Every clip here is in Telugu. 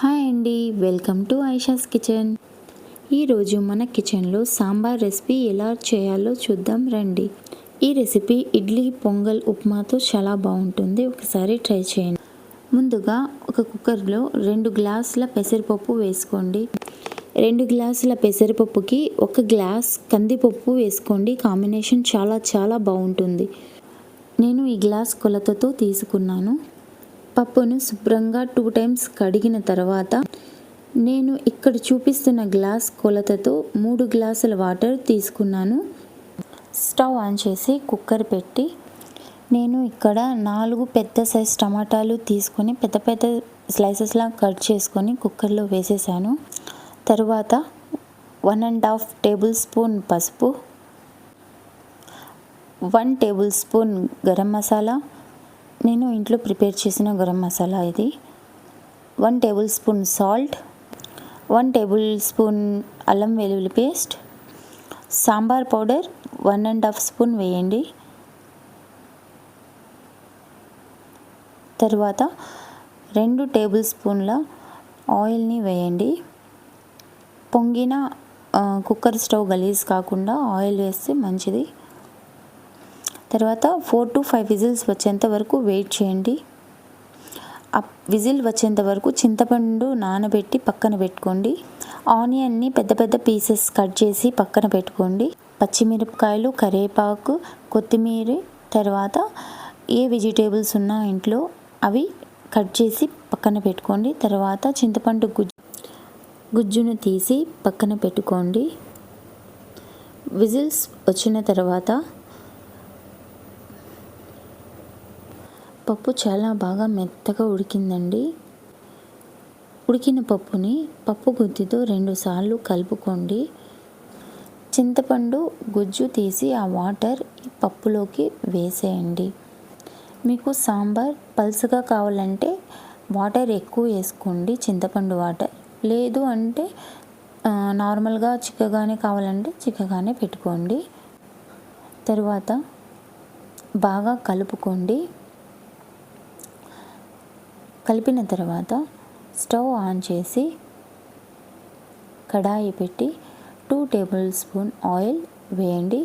హాయ్ అండి, వెల్కమ్ టు ఐషాస్ కిచెన్. ఈరోజు మన కిచెన్లో సాంబార్ రెసిపీ ఎలా చేయాలో చూద్దాం రండి. ఈ రెసిపీ ఇడ్లీ, పొంగల్, ఉప్మాతో చాలా బాగుంటుంది. ఒకసారి ట్రై చేయండి. ముందుగా ఒక కుక్కర్లో 2 గ్లాసుల పెసరపప్పు వేసుకోండి. 2 గ్లాసుల పెసరపప్పుకి 1 గ్లాస్ కందిపప్పు వేసుకోండి. కాంబినేషన్ చాలా బాగుంటుంది. నేను ఈ గ్లాస్ కొలతతో తీసుకున్నాను. పప్పును శుభ్రంగా 2 టైమ్స్ కడిగిన తర్వాత నేను ఇక్కడ చూపిస్తున్న గ్లాస్ కొలతతో 3 గ్లాసుల వాటర్ తీసుకున్నాను. స్టవ్ ఆన్ చేసి కుక్కర్ పెట్టి నేను ఇక్కడ 4 పెద్ద సైజ్ టమాటాలు తీసుకొని పెద్ద స్లైసెస్లా కట్ చేసుకొని కుక్కర్లో వేసేసాను. తర్వాత 1.5 టేబుల్ స్పూన్ పసుపు, 1 టేబుల్ స్పూన్ గరం మసాలా, నేను ఇంట్లో ప్రిపేర్ చేసిన గరం మసాలా ఇది, 1 table spoon salt, 1 table spoon అల్లం వెల్లుల్లి పేస్ట్, సాంబార్ పౌడర్ 1.5 స్పూన్ వేయండి. తర్వాత 2 టేబుల్ స్పూన్ల ఆయిల్ని వేయండి. పొంగిన కుక్కర్ స్టవ్ గలీజ్ కాకుండా ఆయిల్ వేస్తే మంచిది. తర్వాత 4 to 5 విజిల్స్ వచ్చేంత వరకు వెయిట్ చేయండి. ఆ విజిల్ వచ్చేంత వరకు చింతపండు నానబెట్టి పక్కన పెట్టుకోండి. ఆనియన్ని పెద్ద పీసెస్ కట్ చేసి పక్కన పెట్టుకోండి. పచ్చిమిరపకాయలు, కరివేపాకు, కొత్తిమీర, తర్వాత ఏ వెజిటేబుల్స్ ఉన్నా ఇంట్లో అవి కట్ చేసి పక్కన పెట్టుకోండి. తర్వాత చింతపండు గుజ్జును తీసి పక్కన పెట్టుకోండి. విజిల్స్ వచ్చిన తర్వాత పప్పు చాలా బాగా మెత్తగా ఉడికిందండి. ఉడికిన పప్పుని పప్పు గుత్తితో 2 సార్లు కలుపుకోండి. చింతపండు గుజ్జు తీసి ఆ వాటర్ పప్పులోకి వేసేయండి. మీకు సాంబార్ పల్చగా కావాలంటే వాటర్ ఎక్కువ వేసుకోండి, చింతపండు వాటర్. లేదు అంటే నార్మల్గా చిక్కగానే కావాలంటే చిక్కగానే పెట్టుకోండి. తర్వాత బాగా కలుపుకోండి. కలిపిన తర్వాత స్టవ్ ఆన్ చేసి కడాయి పెట్టి 2 టేబుల్ స్పూన్ ఆయిల్ వేయండి.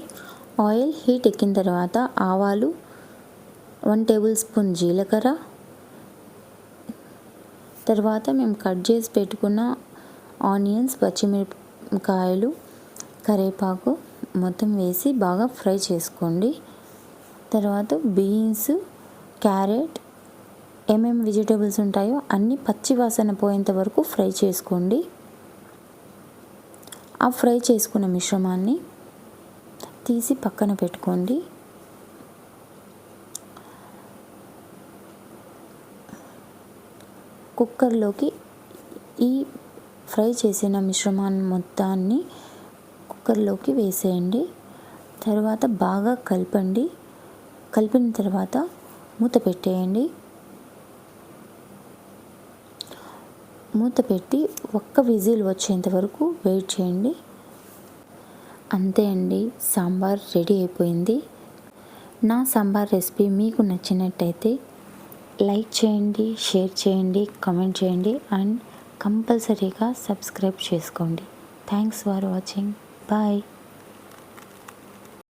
ఆయిల్ హీట్ ఎక్కిన తర్వాత ఆవాలు, 1 టేబుల్ స్పూన్ జీలకర్ర, తర్వాత మేము కట్ చేసి పెట్టుకున్న ఆనియన్స్, పచ్చిమిరపకాయలు, కరివేపాకు మొత్తం వేసి బాగా ఫ్రై చేసుకోండి. తర్వాత బీన్స్, క్యారెట్, ఏమేమి వెజిటేబుల్స్ ఉంటాయో అన్నీ పచ్చి వాసన పోయేంత వరకు ఫ్రై చేసుకోండి. ఆ ఫ్రై చేసుకున్న మిశ్రమాన్ని తీసి పక్కన పెట్టుకోండి. కుక్కర్లోకి ఈ ఫ్రై చేసిన మిశ్రమాన్ని మొత్తాన్ని కుక్కర్లోకి వేసేయండి. తర్వాత బాగా కలపండి. కలిపిన తర్వాత మూత పెట్టేయండి. మూత పెట్టి 1 విజిల్ వచ్చేంత వరకు వెయిట్ చేయండి. అంతే అండి, సాంబార్ రెడీ అయిపోయింది. నా సాంబార్ రెసిపీ మీకు నచ్చినట్టయితే లైక్ చేయండి, షేర్ చేయండి, కామెంట్ చేయండి అండ్ కంపల్సరీగా సబ్స్క్రైబ్ చేసుకోండి. Thanks for watching. బాయ్.